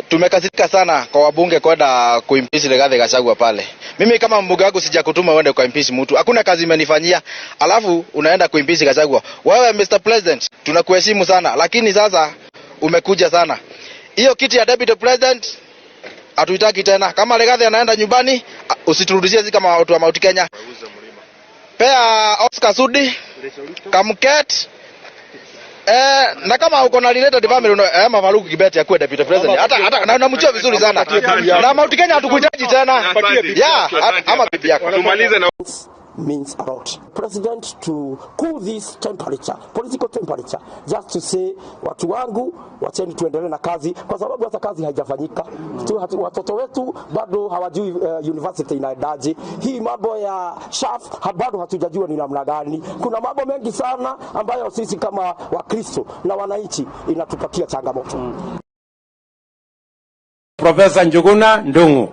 tumekasirika sana kwa wabunge kwenda kuimpeach Rigathi Gachagua pale. Mimi kama mbunge wangu sijakutuma uende kuimpeach mtu. Hakuna kazi imenifanyia. Alafu unaenda kuimpeach Gachagua. Wewe Mr. President, tunakuheshimu sana, lakini sasa umekuja sana. Hiyo kiti ya Deputy President hatuitaki tena. Kama Rigathi anaenda nyumbani, usiturudishie sisi kama watu wa Mount Kenya. Pea Oscar Sudi, Kamket, na kama uko na related family Mafaruku Kibet ya kuwa Deputy President. Hata namjua vizuri sana. Na Mount Kenya hatukuhitaji tena. Yeah, ama bibi yako. Tumalize na means a lot. President to cool this temperature, political temperature, just to say watu wangu wacheni tuendelee na kazi, kwa sababu hata kazi haijafanyika. Watoto wetu bado hawajui university inaendaje. Hii mambo ya SHAF bado hatujajua ni namna gani. Kuna mambo mengi sana ambayo sisi kama Wakristo na wananchi inatupatia changamoto. Profesa Njuguna Ndung'u,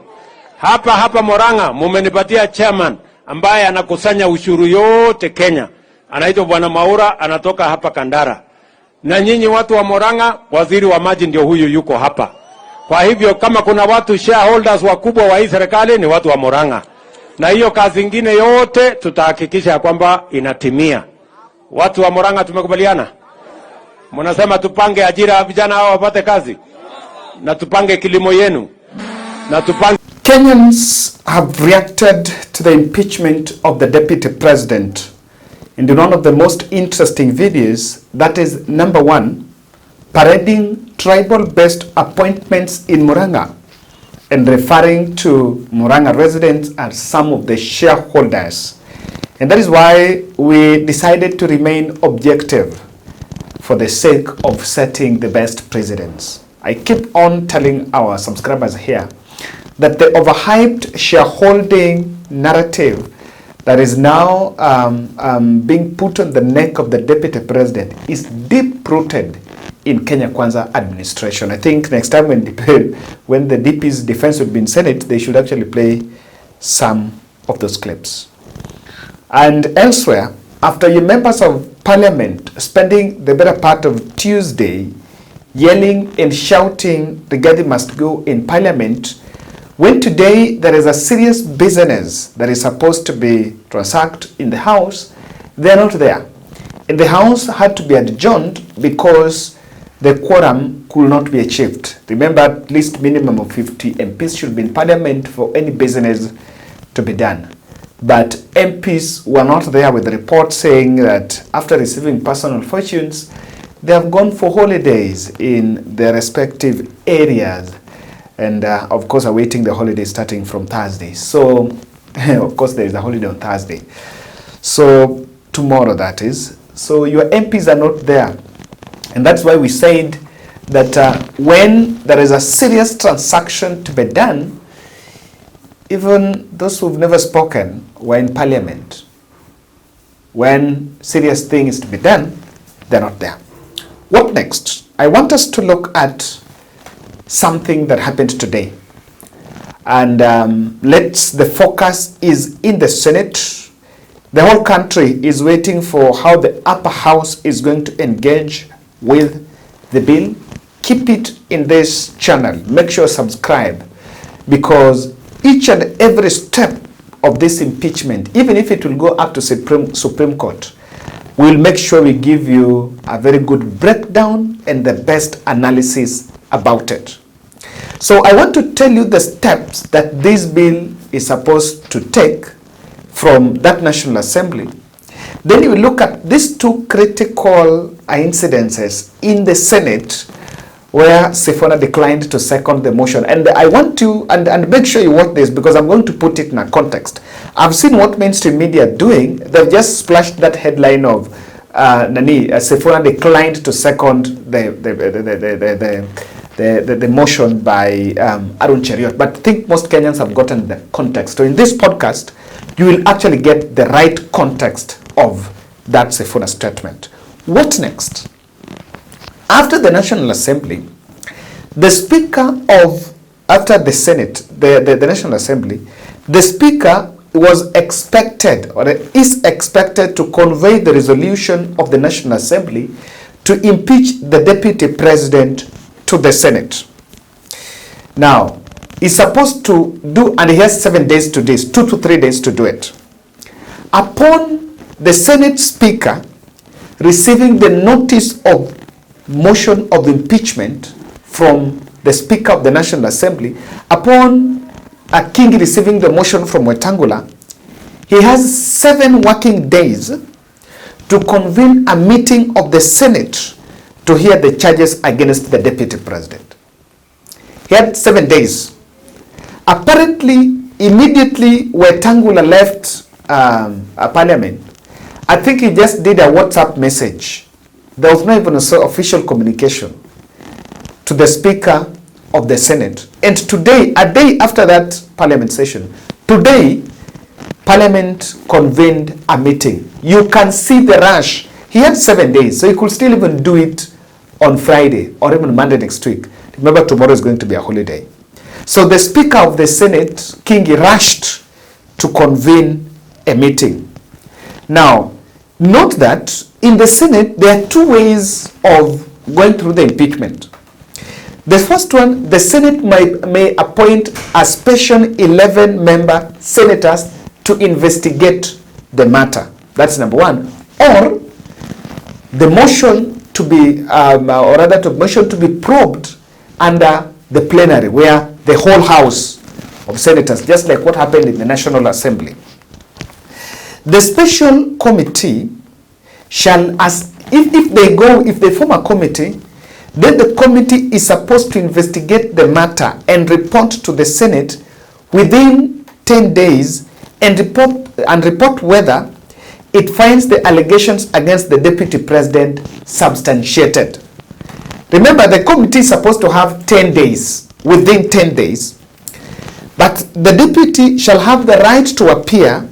hapa Murang'a mumenipatia chairman ambaye anakusanya ushuru yote Kenya. Anaitwa Bwana Maura, anatoka hapa Kandara. Na nyinyi watu wa Murang'a, waziri wa maji ndio huyu yuko hapa. Kwa hivyo kama kuna watu shareholders wakubwa wa hii serikali ni watu wa Murang'a. Na hiyo kazi nyingine yote tutahakikisha kwamba inatimia. Watu wa Murang'a tumekubaliana? Mnasema tupange ajira vijana hao wapate kazi. Na tupange kilimo yenu. Na tupange Kenyans have reacted to the impeachment of the deputy president in one of the most interesting videos, that is number 1, parading tribal-based appointments in Murang'a and referring to Murang'a residents as some of the shareholders. And that is why we decided to remain objective for the sake of setting the best precedents. I keep on telling our subscribers here that the overhyped shareholding narrative that is now being put on the neck of the deputy president is deep-rooted in Kenya Kwanza administration. I think next time when the DP's defense would be in Senate, they should actually play some of those clips. And elsewhere, after your members of parliament spending the better part of Tuesday yelling and shouting Rigathi must go in parliament, when today there is a serious business that is supposed to be transacted in the House, they are not there. And the House had to be adjourned because the quorum could not be achieved. Remember, at least minimum of 50 MPs should be in Parliament for any business to be done. But MPs were not there, with the report saying that after receiving personal fortunes, they have gone for holidays in their respective areas. And of course awaiting the holiday starting from Thursday. So of course there is a holiday on Thursday, so tomorrow that is. So your MPs are not there, and that's why we said that when there is a serious transaction to be done, even those who've never spoken were in parliament. When serious thing is to be done, they're not there. What next? I want us to look at something that happened today, and the focus is in the Senate. The whole country is waiting for how the upper house is going to engage with the bill. Keep it in this channel. Make sure subscribe, because each and every step of this impeachment, even if it will go up to Supreme Court, we'll make sure we give you a very good breakdown and the best analysis about it. So I want to tell you the steps that this bill is supposed to take from that National Assembly. Then you look at these two critical incidences in the Senate where Sifuna declined to second the motion. And I want to, and make sure you watch this, because I'm going to put it in a context. I've seen what mainstream media are doing. They've just splashed that headline of Sifuna declined to second the motion by Arun Cheriot. But I think most Kenyans have gotten the context. So in this podcast, you will actually get the right context of that Sifuna statement. What next? After the National Assembly, the Speaker of, after the Senate, the National Assembly, the Speaker was expected, or is expected, to convey the resolution of the National Assembly to impeach the Deputy President to the Senate. Now, he's supposed to do, and he has 7 days to do this, 2 to 3 days to do it. Upon the Senate Speaker receiving the notice of motion of impeachment from the Speaker of the National Assembly, upon a king receiving the motion from Wetangula, he has 7 working days to convene a meeting of the Senate to hear the charges against the Deputy President. He had 7 days. Apparently, immediately Wetangula left Parliament, I think he just did a WhatsApp message. There was not even an official communication to the Speaker of the Senate. And today, a day after that Parliament session, today, Parliament convened a meeting. You can see the rush. He had 7 days, so he could still even do it on Friday or even Monday next week. Remember, tomorrow is going to be a holiday. So the Speaker of the Senate, Kingi, rushed to convene a meeting. Now, note that in the Senate, there are 2 ways of going through the impeachment. The first one, the Senate may appoint a special 11-member senators to investigate the matter. That's number 1. Or the motion to be, or rather, the motion to be probed under the plenary, where the whole House of Senators, just like what happened in the National Assembly. The special committee shall, if they form a committee, then the committee is supposed to investigate the matter and report to the Senate within 10 days and report whether it finds the allegations against the Deputy President substantiated. Remember, the committee is supposed to have 10 days, within 10 days, but the deputy shall have the right to appear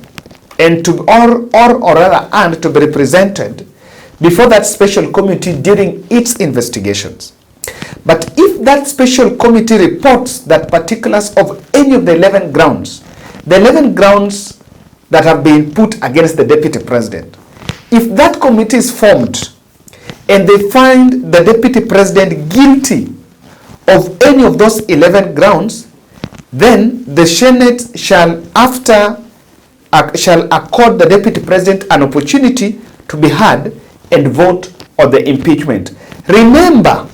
and to or rather and to be represented before that special committee during its investigations. But if that special committee reports that particulars of any of the 11 grounds, the 11 grounds that have been put against the Deputy President, if that committee is formed and they find the Deputy President guilty of any of those 11 grounds, then the Senate shall accord the Deputy President an opportunity to be heard and vote on the impeachment. Remember,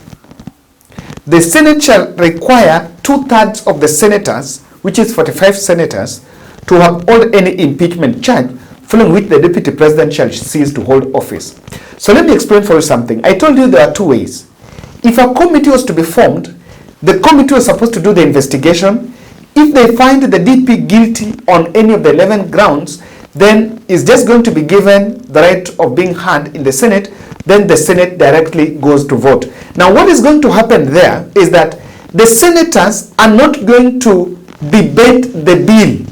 the Senate shall require 2/3 of the senators, which is 45 senators, to uphold any impeachment charge, following which the Deputy President shall cease to hold office. So let me explain for you something. I told you there are 2 ways. If a committee was to be formed, the committee was supposed to do the investigation. If they find the DP guilty on any of the 11 grounds, then it's just going to be given the right of being heard in the Senate. Then the Senate directly goes to vote. Now, what is going to happen there is that the senators are not going to debate the bill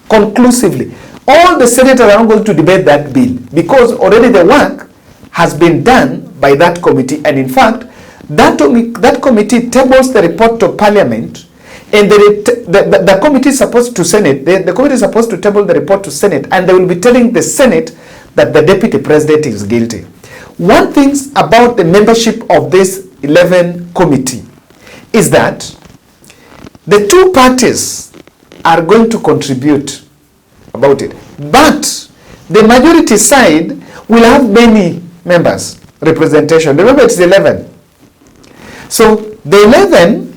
conclusively. All the senators are not going to debate that bill because already the work has been done by that committee. And in fact, that committee tables the report to Parliament, and the committee is supposed to Senate. The committee is supposed to table the report to Senate, and they will be telling the Senate that the Deputy President is guilty. One thing about the membership of this 11 committee is that the 2 parties are going to contribute about it, but the majority side will have many members representation. Remember, it's 11. So the 11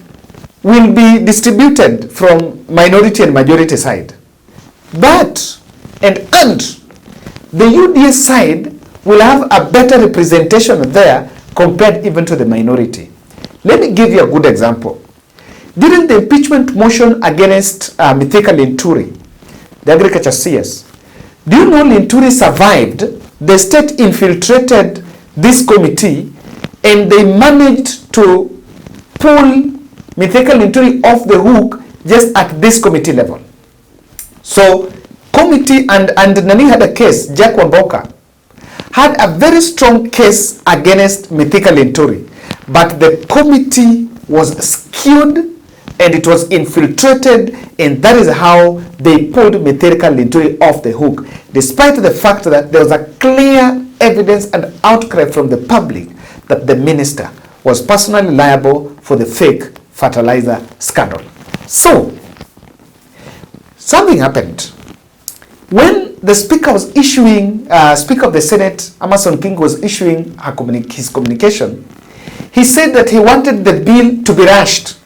will be distributed from minority and majority side, but and the UDA side will have a better representation there compared even to the minority. Let me give you a good example. During the impeachment motion against Mithika Linturi, the agriculture CS, do you know Linturi survived? The state infiltrated this committee and they managed to pull Mithika Linturi off the hook just at this committee level. So committee and Nani had a case, Jack Wamboka had a very strong case against Mithika Linturi, but the committee was skewed and it was infiltrated, and that is how they pulled Mithika Linturi off the hook, despite the fact that there was a clear evidence and outcry from the public that the minister was personally liable for the fake fertilizer scandal. So, something happened. When the Speaker was issuing, Speaker of the Senate, Amason King, was issuing his communication, he said that he wanted the bill to be rushed.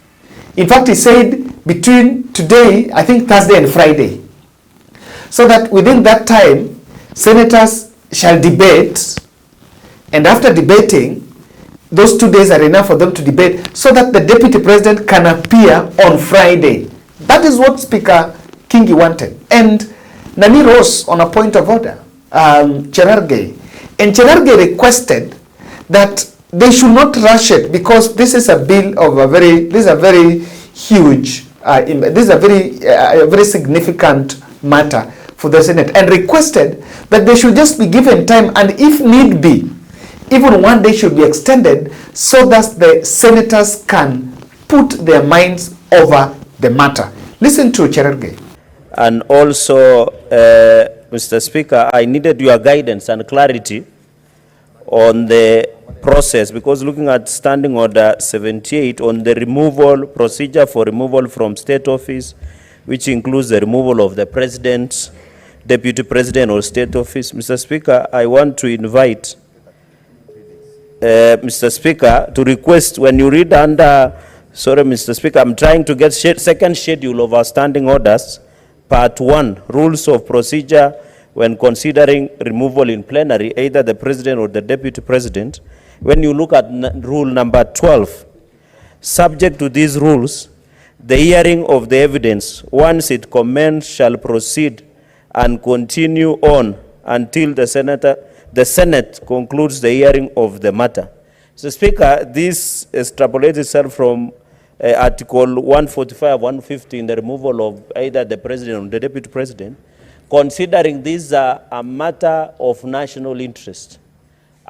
In fact, he said between today, I think Thursday and Friday, so that within that time, senators shall debate, and after debating, those 2 days are enough for them to debate, so that the Deputy President can appear on Friday. That is what Speaker Kingi wanted. And Nani rose on a point of order, Cherargei. And Cherargei requested that they should not rush it, because this is a bill of a very huge, this is a very significant matter for the Senate, and requested that they should just be given time, and if need be, even 1 day should be extended, so that the senators can put their minds over the matter. Listen to Cherargei. And also, Mr. Speaker, I needed your guidance and clarity on the process, because looking at Standing Order 78 on the removal procedure for removal from state office, which includes the removal of the President, Deputy President or state office. Mr. Speaker, I want to invite Mr. Speaker to request, when you read under, sorry Mr. Speaker, I'm trying to get second schedule of our standing orders, part 1, rules of procedure when considering removal in plenary, either the President or the Deputy President. When you look at rule number 12, subject to these rules, the hearing of the evidence, once it commenced, shall proceed and continue on until the Senate concludes the hearing of the matter. So, Speaker, this extrapolates itself from Article 145, 150 in the removal of either the President or the Deputy President, considering this a matter of national interest,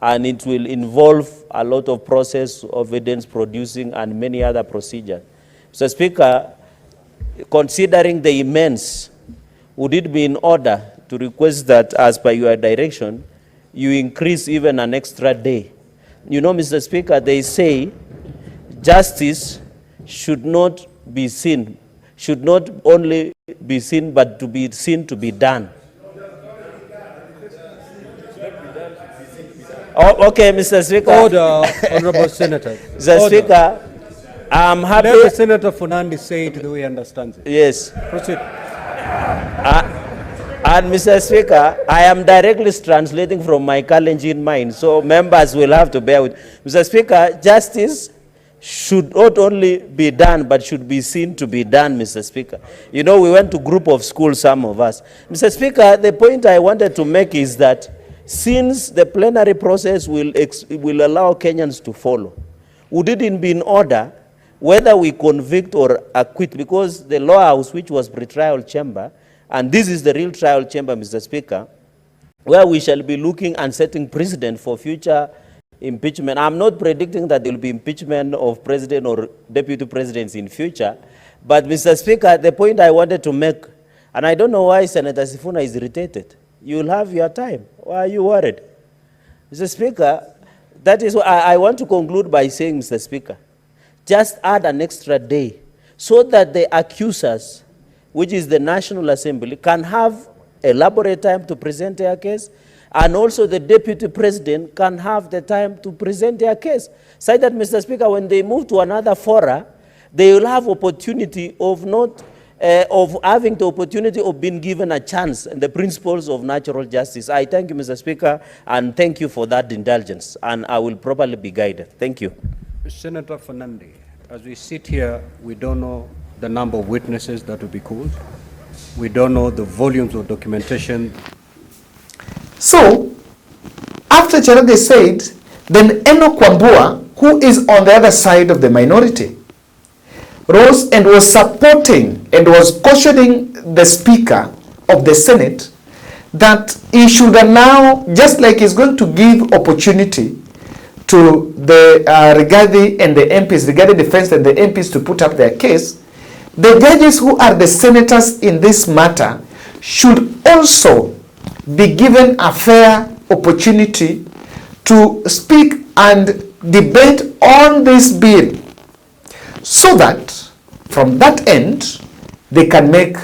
and it will involve a lot of process of evidence producing and many other procedures. So, Speaker, considering the immense, would it be in order to request that, as per your direction, you increase even an extra day? You know, Mr. Speaker, they say justice should not be seen, should not only be seen, but to be seen to be done. Oh, okay, Mr. Speaker. Order, Honorable Senator. Mr. Order. Speaker, I'm happy. Let the Senator Funandi say it the way he understands it. Yes. Proceed. And Mr. Speaker, I am directly translating from my Kalenjin mind, so members will have to bear with. Mr. Speaker, justice should not only be done, but should be seen to be done, Mr. Speaker. You know, we went to group of schools, some of us. Mr. Speaker, the point I wanted to make is that since the plenary process will allow Kenyans to follow, would it be in order whether we convict or acquit, because the law house, which was pre-trial chamber, and this is the real trial chamber, Mr. Speaker, where we shall be looking and setting precedent for future impeachment. I'm not predicting that there will be impeachment of president or deputy presidents in future, but Mr. Speaker, the point I wanted to make, and I don't know why Senator Sifuna is irritated. You'll have your time. Why are you worried? Mr. Speaker, that is what I want to conclude by saying, Mr. Speaker, just add an extra day so that the accusers, which is the National Assembly, can have elaborate time to present their case, and also the Deputy President can have the time to present their case. So that, Mr. Speaker, when they move to another fora, they will have opportunity of having the opportunity of being given a chance and the principles of natural justice. I thank you, Mr. Speaker, and thank you for that indulgence, and I will properly be guided. Thank you. Senator Funandi, as we sit here, we don't know the number of witnesses that will be called. We don't know the volumes of documentation. So, after Cherargei said, then Enoch Wambua, who is on the other side of the minority, rose and was supporting and was cautioning the Speaker of the Senate that he should allow, just like he's going to give opportunity to the Rigathi and the MPs, Rigathi Defense and the MPs to put up their case, the judges who are the senators in this matter should also be given a fair opportunity to speak and debate on this bill. so that from that end, they can make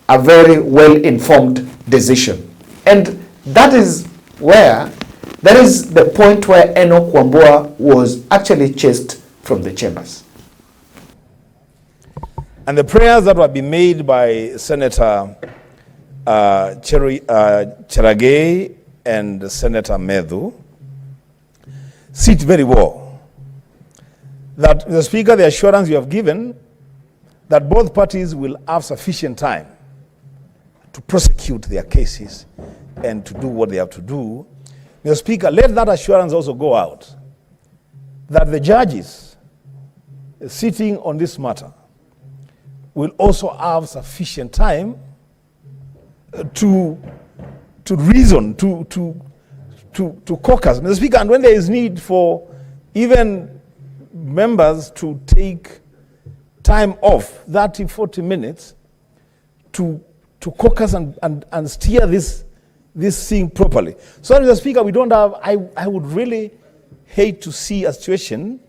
a very well-informed decision. And that is where, that is the point where Enoch Wambua was actually chased from the chambers. And the prayers that were being made by Senator Cherargei and Senator Medhu sit very well. That, Mr. Speaker, the assurance you have given that both parties will have sufficient time to prosecute their cases and to do what they have to do. Mr. Speaker, let that assurance also go out that the judges sitting on this matter will also have sufficient time to reason, to caucus. Mr. Speaker, and when there is need for even members to take time off, 30, 40 minutes, to caucus and steer this thing properly. So, Mr. Speaker, we don't have, I would really hate to see a situation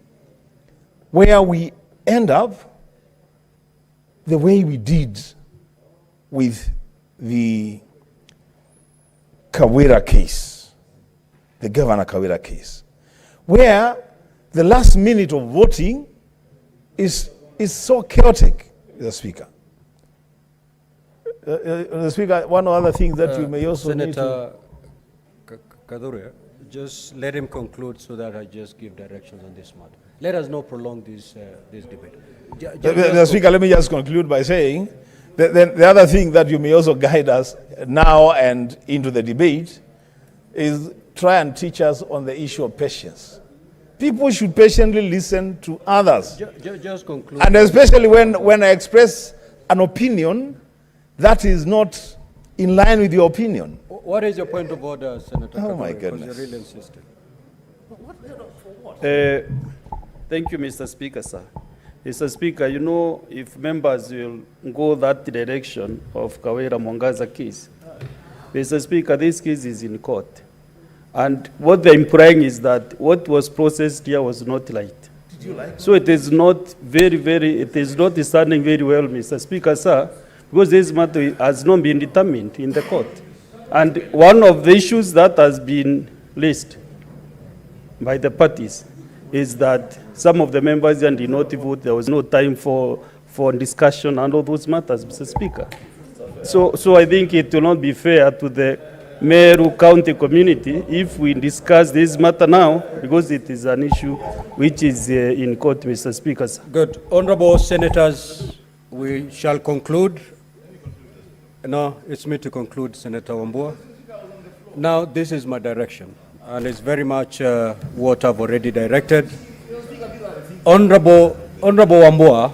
where we end up the way we did with the Kawira case, the Governor Kawira case, where the last minute of voting is so chaotic, Mr. Speaker. Mr. Speaker, one other thing that you may also need to... Senator Kadure, just let him conclude so that I just give directions on this matter. Let us not prolong this debate. Mr. Speaker, let me just conclude by saying that the other thing that you may also guide us now and into the debate is try and teach us on the issue of patience. People should patiently listen to others. Just conclude. And especially when I express an opinion that is not in line with your opinion. What is your point of order, Senator? Oh, my Kadure, goodness. because you're really insisting. Thank you, Mr. Speaker, sir. Mr. Speaker, you know, if members will go that direction of Kawira Mwangaza case, Mr. Speaker, this case is in court. And what they're implying is that what was processed here was not right. Did you like so it is not it is not standing very well, Mr. Speaker, sir, because this matter has not been determined in the court. And one of the issues that has been raised by the parties is that some of the members did not vote. There was no time for discussion and all those matters, Mr. Speaker. So I think it will not be fair to the Meru County community if we discuss this matter now, because it is an issue which is in court, Mr. Speaker. Good. Honorable Senators, we shall conclude. No, it's me to conclude, Senator Wambua. Now, this is my direction, and it's very much what I've already directed. Honorable Wambua,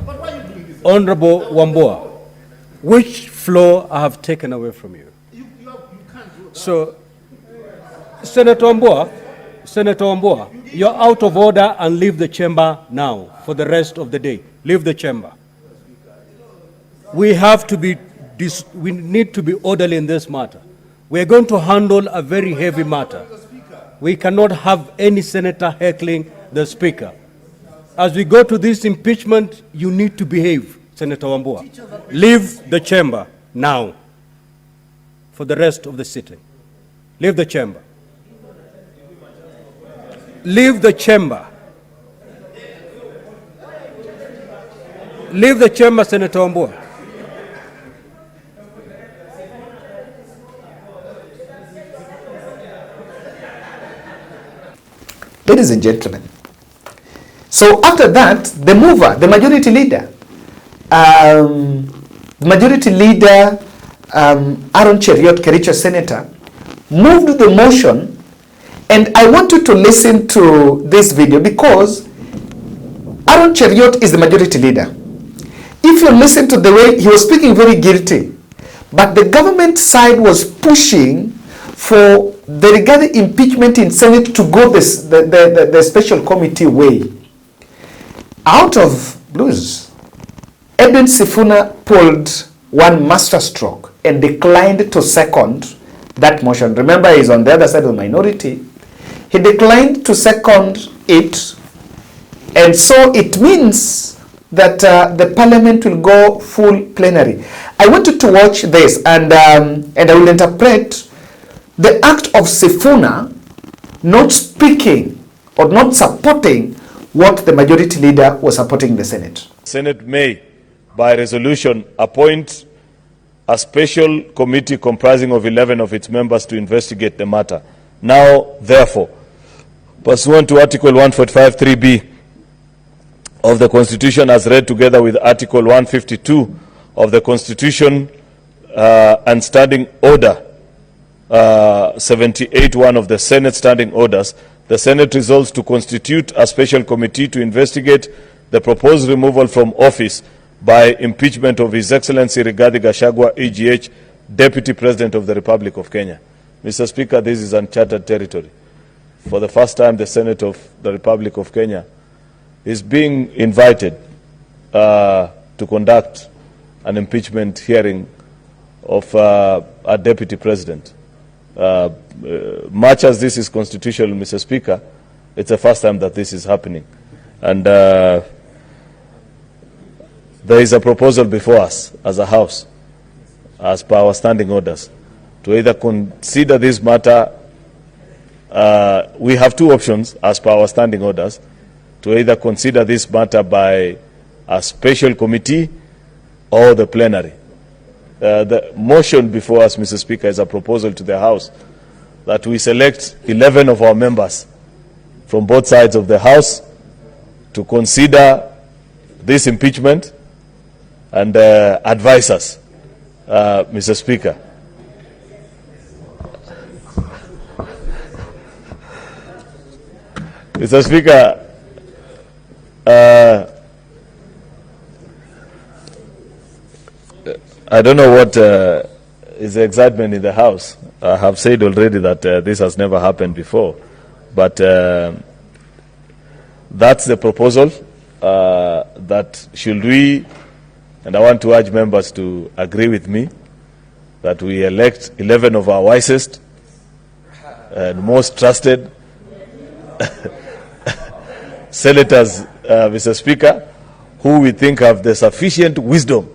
which floor I have taken away from you? So, Senator Wambua, you're out of order and leave the chamber now for the rest of the day. Leave the chamber. We need to be orderly in this matter. We are going to handle a very heavy matter. We cannot have any senator heckling the speaker. As we go to this impeachment, you need to behave, Senator Wambua. Leave the chamber now for the rest of the sitting. Leave the chamber. Leave the chamber. Leave the chamber, Senator Wambua. Ladies and gentlemen, so after that, the mover, the majority leader, Aaron Cheriot, Kericho Senator, moved the motion, and I want you to listen to this video because Aaron Cheriot is the majority leader. If you listen to the way he was speaking, very guilty, but the government side was pushing for the Rigathi impeachment in Senate to go the special committee way. Out of blues, Edwin Sifuna pulled one masterstroke and declined to second that motion. Remember, he's on the other side of the minority. He declined to second it, and so it means that the parliament will go full plenary. I want you to watch this, and I will interpret the act of Sifuna not speaking or not supporting what the majority leader was supporting in the Senate. Senate may, by resolution, appoint a special committee comprising of 11 of its members to investigate the matter. Now, therefore, pursuant to Article 145(3)(b) of the Constitution as read together with Article 152 of the Constitution and Standing Order 78(1) of the Senate Standing Orders, the Senate resolves to constitute a special committee to investigate the proposed removal from office by impeachment of His Excellency Rigathi Gachagua, EGH, Deputy President of the Republic of Kenya. Mr. Speaker, this is uncharted territory. For the first time, the Senate of the Republic of Kenya is being invited to conduct an impeachment hearing of a Deputy President. Much as this is constitutional, Mr. Speaker, it's the first time that this is happening. And there is a proposal before us as a House, as per our standing orders, to either consider this matter. We have two options as per our standing orders, to either consider this matter by a special committee or the plenary. The motion before us, Mr. Speaker, is a proposal to the House that we select 11 of our members from both sides of the House to consider this impeachment and advise us, Mr. Speaker. Mr. Speaker, I don't know what is the excitement in the House. I have said already that this has never happened before, but that's the proposal. That should we, and I want to urge members to agree with me, that we elect 11 of our wisest and most trusted senators, Mr. Speaker, who we think have the sufficient wisdom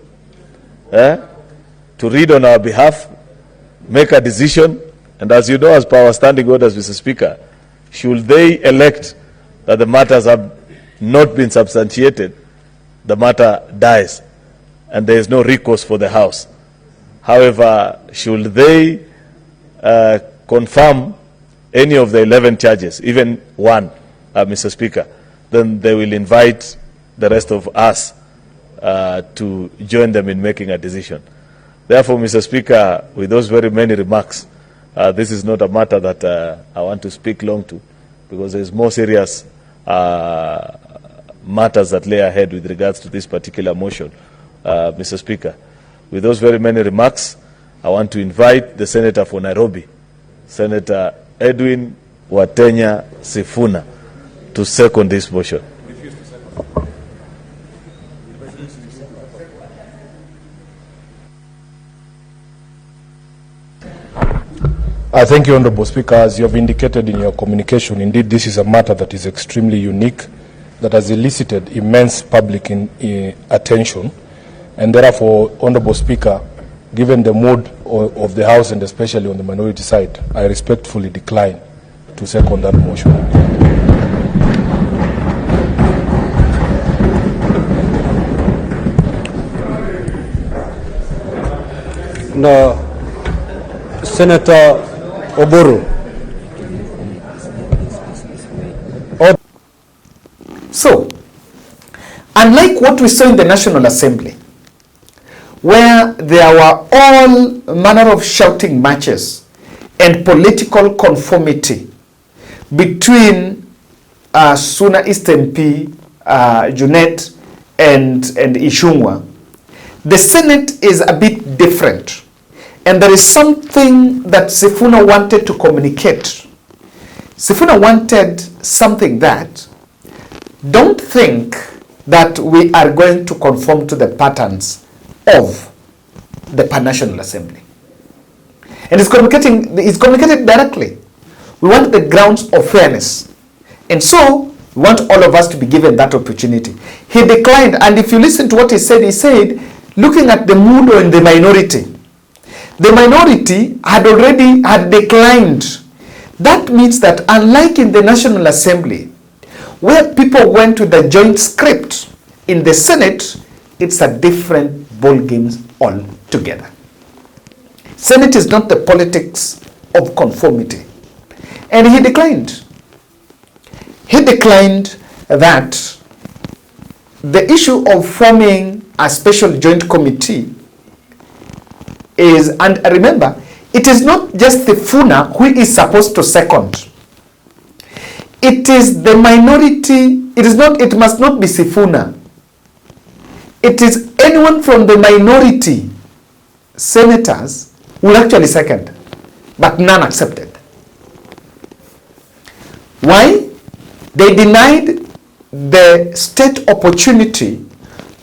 to read on our behalf, make a decision, and as you know, as per our standing orders, Mr. Speaker, should they elect that the matters have not been substantiated, the matter dies, and there is no recourse for the House. However, should they confirm any of the 11 charges, even one, Mr. Speaker, then they will invite the rest of us to join them in making a decision. Therefore, Mr. Speaker, with those very many remarks, this is not a matter that I want to speak long to, because there is more serious matters that lay ahead with regards to this particular motion, Mr. Speaker. With those very many remarks, I want to invite the Senator for Nairobi, Senator Edwin Watenya Sifuna, to second this motion. I thank you, Honourable Speaker. As you have indicated in your communication, indeed this is a matter that is extremely unique, that has elicited immense public attention, and therefore, Honourable Speaker, given the mood of the House and especially on the minority side, I respectfully decline to second that motion. Now, Senator Oduor. So, unlike what we saw in the National Assembly, where there were all manner of shouting matches and political conformity between Suna East MP, Junet, and Ishungwa, the Senate is a bit different. And there is something that Sifuna wanted to communicate. Sifuna wanted something that, don't think that we are going to conform to the patterns of the Pan-National Assembly. And it's communicated directly. We want the grounds of fairness. And so, We want all of us to be given that opportunity. He declined, and if you listen to what he said, looking at the mood in the minority had already declined. That means that unlike in the National Assembly, where people went to the joint script, in the Senate, it's a different ball game altogether. Senate is not the politics of conformity. And he declined. He declined that the issue of forming a special joint committee is, and remember, it is not just the Sifuna who is supposed to second. It is the minority, it must not be Sifuna. It is anyone from the minority senators will actually second, but none accepted. Why? They denied the state opportunity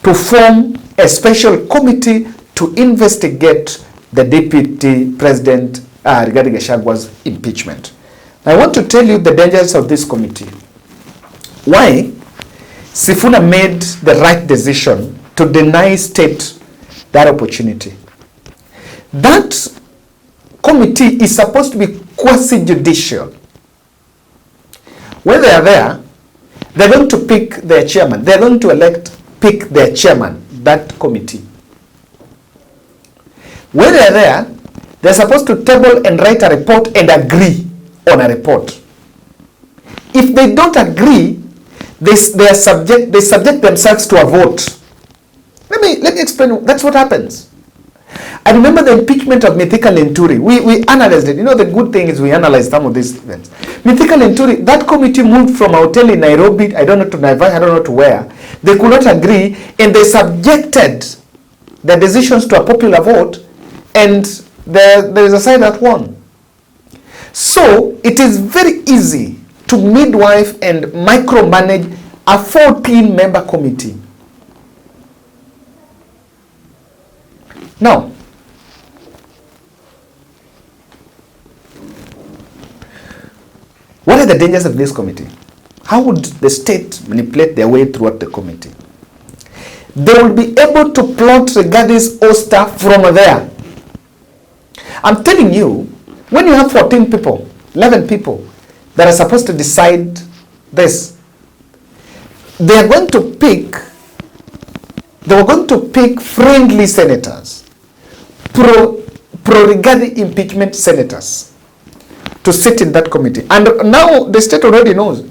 to form a special committee to investigate the Deputy President Rigathi Gachagwa's impeachment. I want to tell you the dangers of this committee. Why Sifuna made the right decision to deny state that opportunity. That committee is supposed to be quasi-judicial. When they are there, they're going to pick their chairman. They're going to pick their chairman, that committee. When they're there, they're supposed to table and write a report and agree on a report. If they don't agree, they subject themselves to a vote. Let me explain. That's what happens. I remember the impeachment of Mithika Linturi. We analyzed it. You know, the good thing is we analyzed some of these events. Mithika Linturi, that committee moved from a hotel in Nairobi, I don't know, to Naivasha, I don't know to where. They could not agree, and they subjected the decisions to a popular vote, and there is a side that won. So it is very easy to midwife and micromanage a 14-member committee. Now, what are the dangers of this committee? How would the state manipulate their way throughout the committee? They will be able to plot Rigathi's ouster from there. I'm telling you, when you have 14 people, 11 people that are supposed to decide this, they were going to pick friendly senators, pro-Rigathi impeachment senators, to sit in that committee. And now the state already knows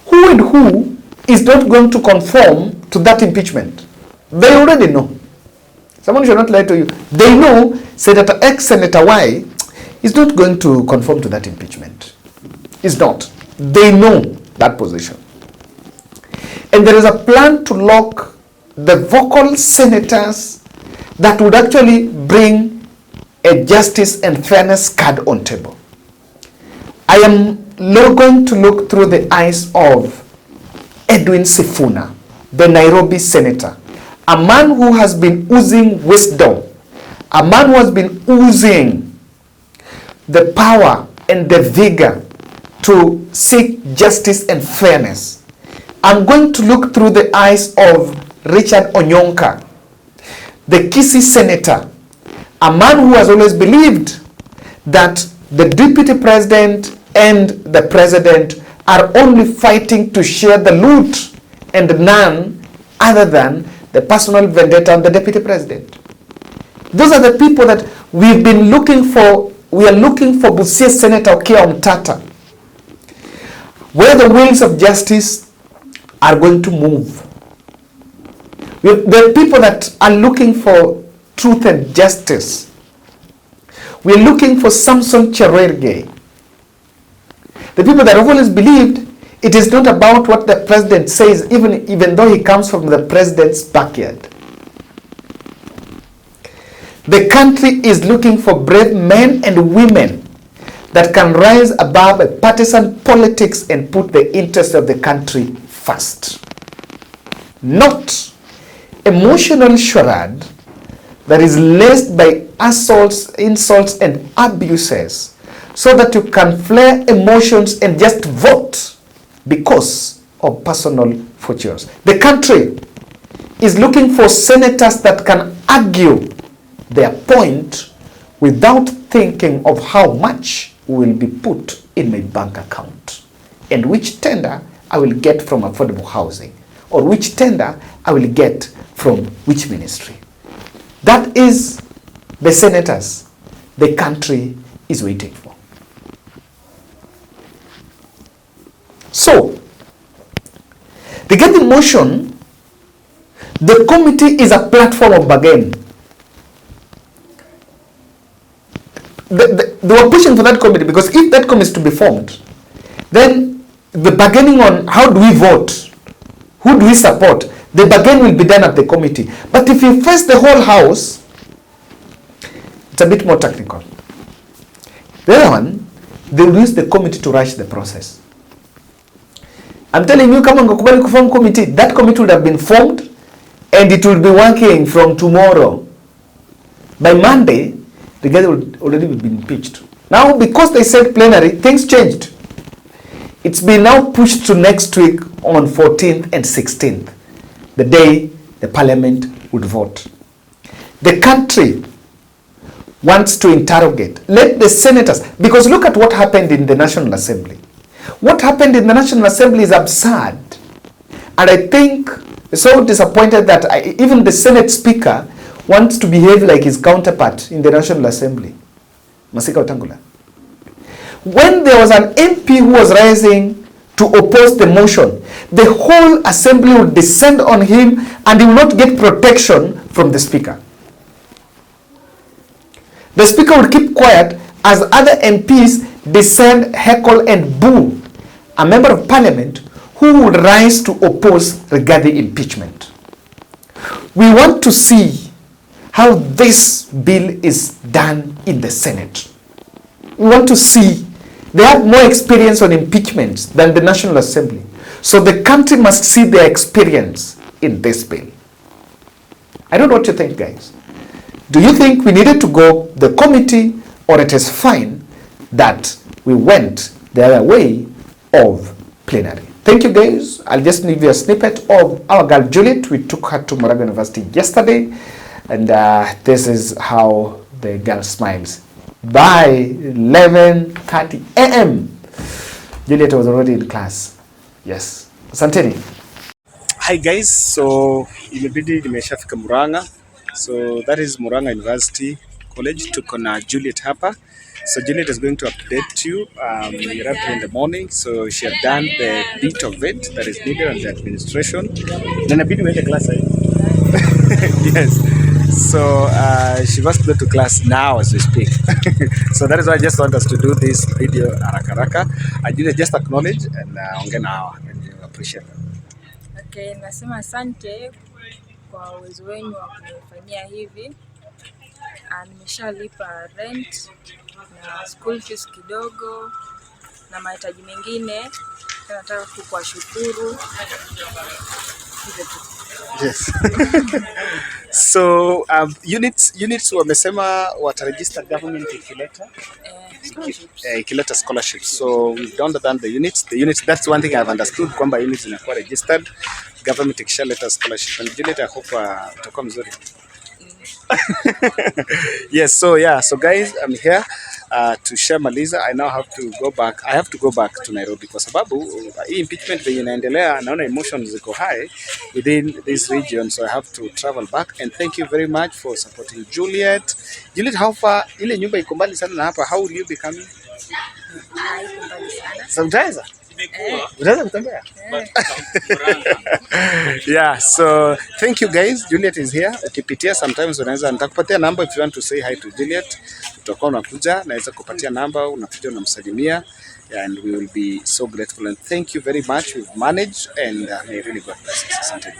who and who is not going to conform to that impeachment. They already know. Someone should not lie to you. They know Senator X, Senator Y is not going to conform to that impeachment. It's not. They know that position. And there is a plan to lock the vocal senators that would actually bring a justice and fairness card on table. I am going to look through the eyes of Edwin Sifuna, the Nairobi senator, a man who has been oozing wisdom, a man who has been oozing the power and the vigor to seek justice and fairness. I'm going to look through the eyes of Richard Onyonka, the Kisii senator, a man who has always believed that the deputy president and the president are only fighting to share the loot and none other than the personal vendetta on the deputy president. Those are the people that we've been looking for. We are looking for Busia Senator Okia Omtata, where the wheels of justice are going to move. The people that are looking for truth and justice. We're looking for Samson Cherargei. The people that have always believed it is not about what the president says, even though he comes from the president's backyard. The country is looking for brave men and women that can rise above partisan politics and put the interests of the country first. Not emotional charade that is laced by assaults, insults, and abuses so that you can flare emotions and just vote because of personal fortunes. The country is looking for senators that can argue their point without thinking of how much will be put in my bank account and which tender I will get from affordable housing or which tender I will get from which ministry. That is the senators the country is waiting for. So, regarding motion, the committee is a platform of bargain. They were pushing for that committee because if that committee is to be formed, then the bargaining on how do we vote, who do we support, the bargain will be done at the committee. But if you face the whole house, it's a bit more technical. The other one, they will use the committee to rush the process. I'm telling you, kama ngokubali kuform committee, that committee would have been formed and it will be working from tomorrow. By Monday, the guy would already be impeached. Now, because they said plenary, things changed. It's been now pushed to next week on 14th and 16th, the day the parliament would vote. The country wants to interrogate. Let the senators, because look at what happened in the National Assembly. What happened in the National Assembly is absurd. And I think so disappointed that even the Senate Speaker wants to behave like his counterpart in the National Assembly, Masika Wetangula. When there was an MP who was rising to oppose the motion, the whole assembly would descend on him and he will not get protection from the Speaker. The Speaker would keep quiet as other MPs descend, heckle and boo a member of Parliament who would rise to oppose Rigathi impeachment. We want to see how this bill is done in the Senate. We want to see, they have more experience on impeachment than the National Assembly. So the country must see their experience in this bill. I don't know what you think, guys. Do you think we needed to go the committee, or it is fine that we went the other way of plenary? Thank you, guys. I'll just give you a snippet of our girl Juliet. We took her to Moraga University yesterday, and this is how the girl smiles. By 11:30 a.m., Juliet was already in class. Yes. Asanteni. Hi guys, so imebidi nimeshafika Murang'a. So that is Murang'a University College. Tuko na Juliet hapa. So Juliet is going to update you. We arrived here in the morning, so she had done the bit of it that is needed on the administration. Na inabidi uende class eh? Yes. So she must go to class now as we speak. So that is why I just want us to do this video haraka. I did just acknowledge and ongea na and you appreciate it. Okay, nasema asante kwa uwezo wenu wa kunifanyia hivi. Nimeshalipa rent na school fees kidogo na mahitaji mengine. Nataka kuwashukuru. Yes. So units wamesema wataregister government ikileta scholarships. So we've done the units. The units, that's one thing I've understood, kwamba units zinakuwa registered, government ikishaleta scholarship. And Juliet, I hope utakuwa mzuri. Yes, so yeah, so guys, I'm here to share Maliza. I now have to go back. I have to go back to Nairobi kwa sababu hii impeachment venye inaendelea, naona emotions ziko high within this region, so I have to travel back. And thank you very much for supporting Juliet. Juliet, how far? Ile nyumba iko mbali sana na hapa. How will you be coming? Sometimes. Yeah, so thank you guys. Juliet is here. Ukipitia sometimes unaweza nitakupatia number if you want to say hi to Juliet. Utakuwa unakuja, naweza kupatia number, unakuja unamsalimia, and we will be so grateful and thank you very much. We've managed and may really God bless us. Asante.